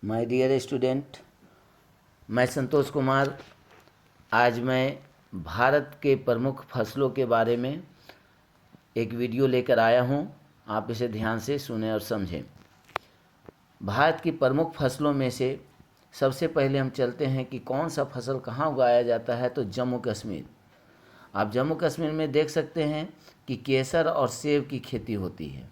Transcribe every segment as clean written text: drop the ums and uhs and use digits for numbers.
My dear student, मैं संतोष कुमार। आज मैं भारत के प्रमुख फसलों के बारे में एक वीडियो लेकर आया हूं। आप इसे ध्यान से सुनें और समझें। भारत की प्रमुख फसलों में से सबसे पहले हम चलते हैं कि कौन सा फसल कहाँ उगाया जाता है। तो जम्मू कश्मीर। आप जम्मू कश्मीर में देख सकते हैं कि केसर और सेब की खेती होती है।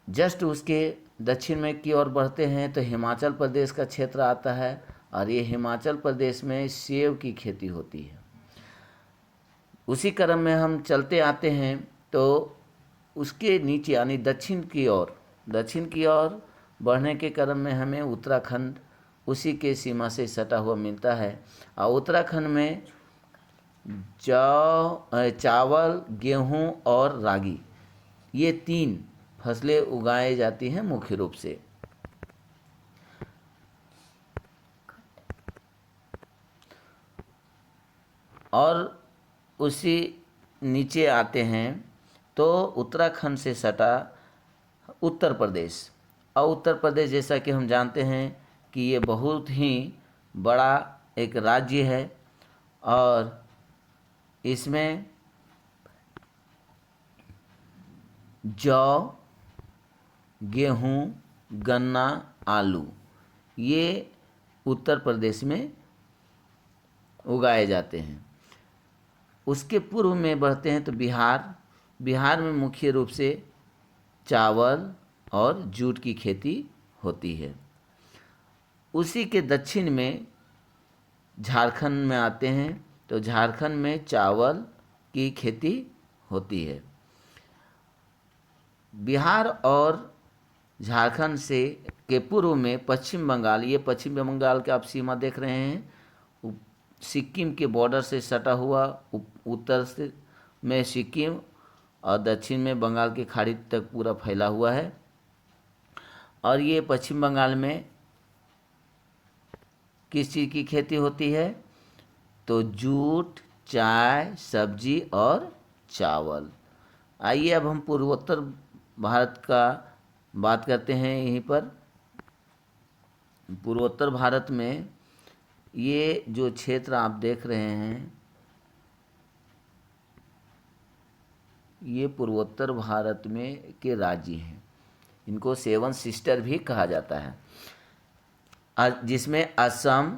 जस्ट उसके दक्षिण में की ओर बढ़ते हैं तो हिमाचल प्रदेश का क्षेत्र आता है और ये हिमाचल प्रदेश में सेब की खेती होती है। उसी क्रम में हम चलते आते हैं तो उसके नीचे यानी दक्षिण की ओर बढ़ने के क्रम में हमें उत्तराखंड उसी के सीमा से सटा हुआ मिलता है। और उत्तराखंड में चावल, गेहूं और रागी, ये तीन फसलें उगाई जाती हैं मुख्य रूप से। और उसी नीचे आते हैं तो उत्तराखंड से सटा उत्तर प्रदेश। और उत्तर प्रदेश जैसा कि हम जानते हैं कि ये बहुत ही बड़ा एक राज्य है और इसमें जौ, गेहूं, गन्ना, आलू, ये उत्तर प्रदेश में उगाए जाते हैं। उसके पूर्व में बढ़ते हैं तो बिहार में मुख्य रूप से चावल और जूट की खेती होती है। उसी के दक्षिण में झारखंड में आते हैं तो झारखंड में चावल की खेती होती है। बिहार और झारखंड से के पूर्व में पश्चिम बंगाल, ये पश्चिम बंगाल के आप सीमा देख रहे हैं, सिक्किम के बॉर्डर से सटा हुआ उत्तर से में सिक्किम और दक्षिण में बंगाल की खाड़ी तक पूरा फैला हुआ है। और ये पश्चिम बंगाल में किस चीज़ की खेती होती है? तो जूट, चाय, सब्जी और चावल। आइए अब हम पूर्वोत्तर भारत का बात करते हैं। यहीं पर पूर्वोत्तर भारत में ये जो क्षेत्र आप देख रहे हैं, ये पूर्वोत्तर भारत में के राज्य हैं। इनको सेवन सिस्टर भी कहा जाता है, जिसमें असम,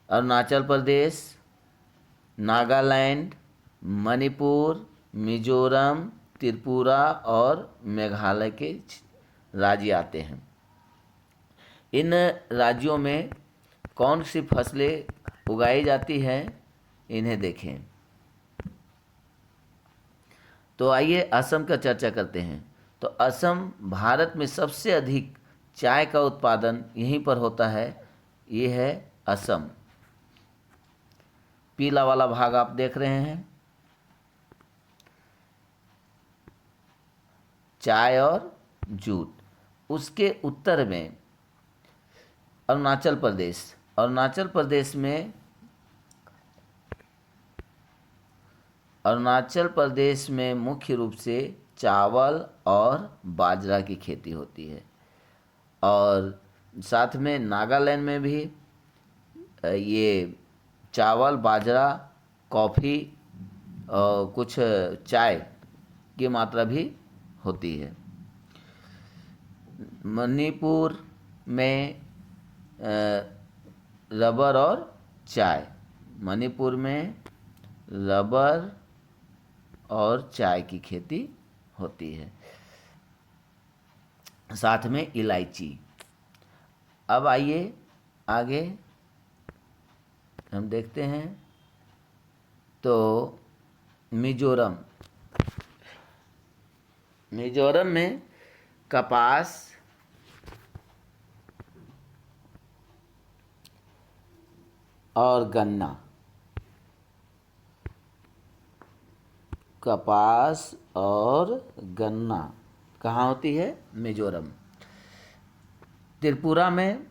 अरुणाचल प्रदेश, नागालैंड, मणिपुर, मिजोरम, त्रिपुरा और मेघालय के राज्य आते हैं। इन राज्यों में कौन सी फसलें उगाई जाती हैं, इन्हें देखें। तो आइए असम का चर्चा करते हैं। तो असम भारत में सबसे अधिक चाय का उत्पादन यहीं पर होता है। ये है असम। पीला वाला भाग आप देख रहे हैं, चाय और जूट। उसके उत्तर में अरुणाचल प्रदेश में मुख्य रूप से चावल और बाजरा की खेती होती है। और साथ में नागालैंड में भी ये चावल, बाजरा, कॉफ़ी और कुछ चाय की मात्रा भी होती है। मणिपुर में रबर और चाय, मणिपुर में रबर और चाय की खेती होती है, साथ में इलायची। अब आइए आगे हम देखते हैं तो मिजोरम में कपास, और गन्ना, कपास और गन्ना कहाँ होती है? मिजोरम। त्रिपुरा में,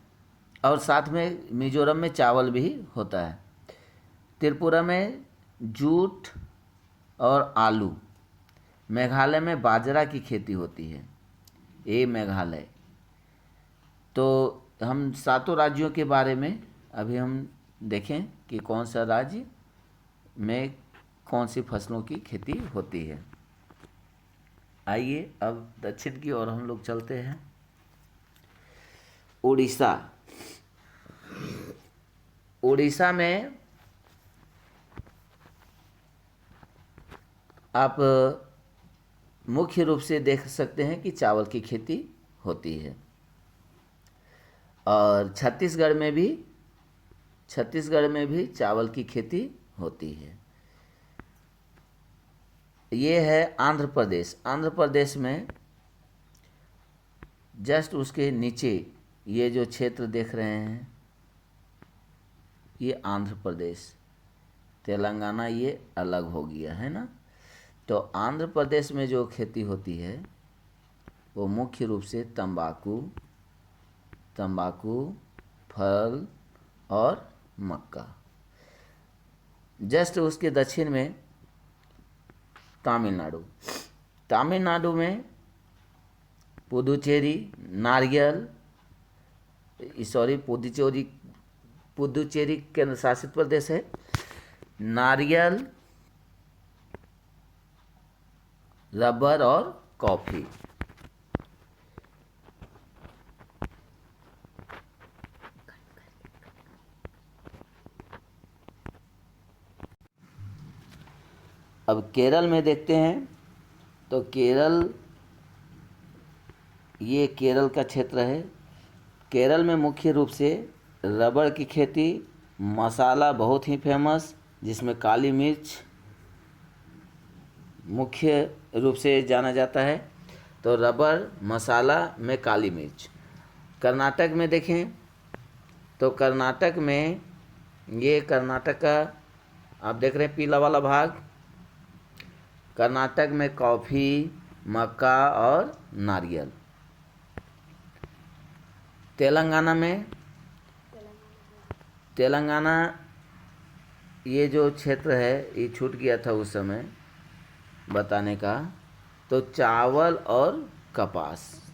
और साथ में मिजोरम में चावल भी होता है। त्रिपुरा में जूट और आलू। मेघालय में बाजरा की खेती होती है। ये मेघालय। तो हम सातों राज्यों के बारे में अभी हम देखें कि कौन सा राज्य में कौन सी फसलों की खेती होती है। आइए अब दक्षिण की ओर हम लोग चलते हैं। उड़ीसा। उड़ीसा में आप मुख्य रूप से देख सकते हैं कि चावल की खेती होती है। और छत्तीसगढ़ में भी चावल की खेती होती है। ये है आंध्र प्रदेश। आंध्र प्रदेश में जस्ट उसके नीचे ये जो क्षेत्र देख रहे हैं ये आंध्र प्रदेश, तेलंगाना ये अलग हो गया है ना। तो आंध्र प्रदेश में जो खेती होती है वो मुख्य रूप से तंबाकू, फल और मक्का। जस्ट उसके दक्षिण में तमिलनाडु में पुदुचेरी पुदुचेरी केंद्र शासित प्रदेश है। नारियल, रबर और कॉफी। अब केरल में देखते हैं तो ये केरल का क्षेत्र है। केरल में मुख्य रूप से रबर की खेती, मसाला बहुत ही फेमस जिसमें काली मिर्च मुख्य रूप से जाना जाता है। तो रबर, मसाला में काली मिर्च। कर्नाटक में देखें तो कर्नाटक का आप देख रहे हैं पीला वाला भाग। कर्नाटक में कॉफ़ी, मक्का और नारियल। तेलंगाना ये जो क्षेत्र है ये छूट गया था उस समय बताने का। तो चावल और कपास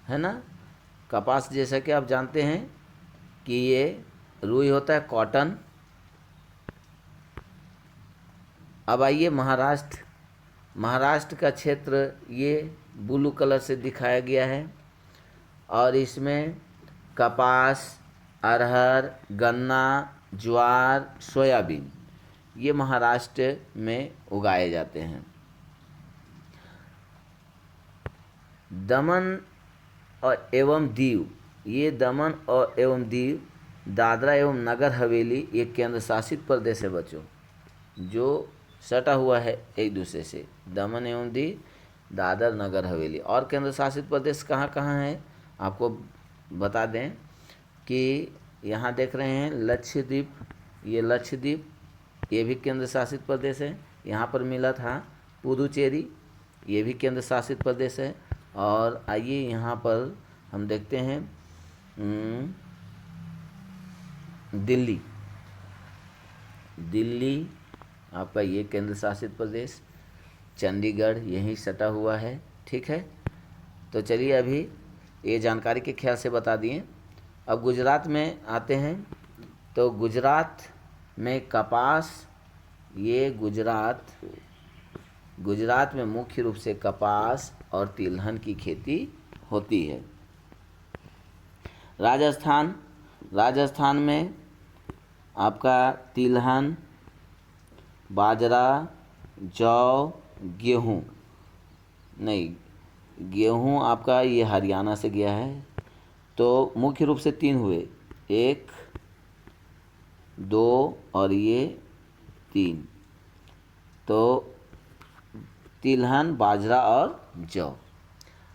है ना। कपास जैसा कि आप जानते हैं कि ये रुई होता है, कॉटन। अब आइए महाराष्ट्र का क्षेत्र ये ब्लू कलर से दिखाया गया है और इसमें कपास, अरहर, गन्ना, ज्वार, सोयाबीन ये महाराष्ट्र में उगाए जाते हैं। दमन और एवं दीव, दादरा एवं नगर हवेली ये केंद्र शासित प्रदेश है बच्चों, जो सटा हुआ है एक दूसरे से। दमन एवं दीव, दादर, नगर हवेली। और केंद्र शासित प्रदेश कहाँ कहाँ है आपको बता दें कि यहाँ देख रहे हैं लक्षद्वीप ये भी केंद्र शासित प्रदेश है। यहाँ पर मिला था पुदुचेरी, ये भी केंद्र शासित प्रदेश है। और आइए यहाँ पर हम देखते हैं दिल्ली आपका ये केंद्र शासित प्रदेश। चंडीगढ़ यहीं सटा हुआ है, ठीक है। तो चलिए अभी ये जानकारी के ख्याल से बता दिए। अब गुजरात में आते हैं तो गुजरात में कपास, ये गुजरात में मुख्य रूप से कपास और तिलहन की खेती होती है। राजस्थान में आपका तिलहन, बाजरा, जौ, गेहूँ आपका ये हरियाणा से गया है। तो मुख्य रूप से 3 हुए, 1, 2 और ये 3। तो तिलहन, बाजरा और जौ।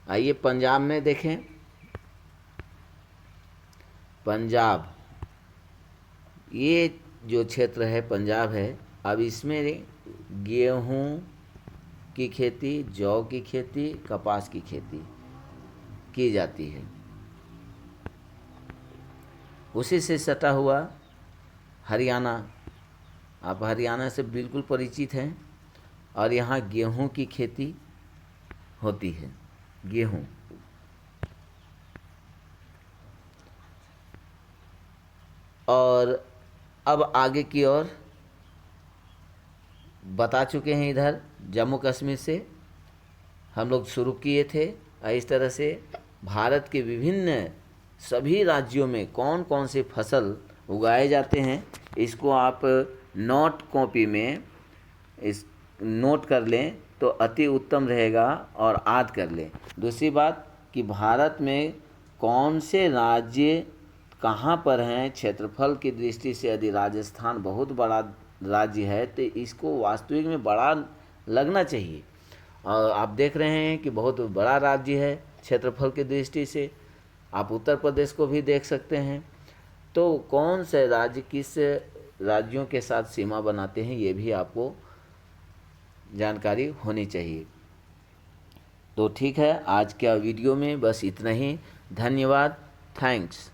आइए पंजाब में देखें। पंजाब ये जो क्षेत्र है पंजाब है। अब इसमें गेहूँ की खेती, जौ की खेती, कपास की खेती की जाती है। उसी से सटा हुआ हरियाणा, आप हरियाणा से बिल्कुल परिचित हैं। और यहाँ गेहूँ की खेती होती है। गेहूँ और अब आगे की ओर बता चुके हैं। इधर जम्मू कश्मीर से हम लोग शुरू किए थे। इस तरह से भारत के विभिन्न सभी राज्यों में कौन कौन से फसल उगाए जाते हैं, इसको आप नोट कॉपी में इस नोट कर लें तो अति उत्तम रहेगा और याद कर लें। दूसरी बात कि भारत में कौन से राज्य कहाँ पर हैं क्षेत्रफल की दृष्टि से। यदि राजस्थान बहुत बड़ा राज्य है तो इसको वास्तविक में बड़ा लगना चाहिए, और आप देख रहे हैं कि बहुत बड़ा राज्य है क्षेत्रफल की दृष्टि से। आप उत्तर प्रदेश को भी देख सकते हैं। तो कौन से राज्य किस राज्यों के साथ सीमा बनाते हैं ये भी आपको जानकारी होनी चाहिए। तो ठीक है, आज के वीडियो में बस इतना ही। धन्यवाद, थैंक्स।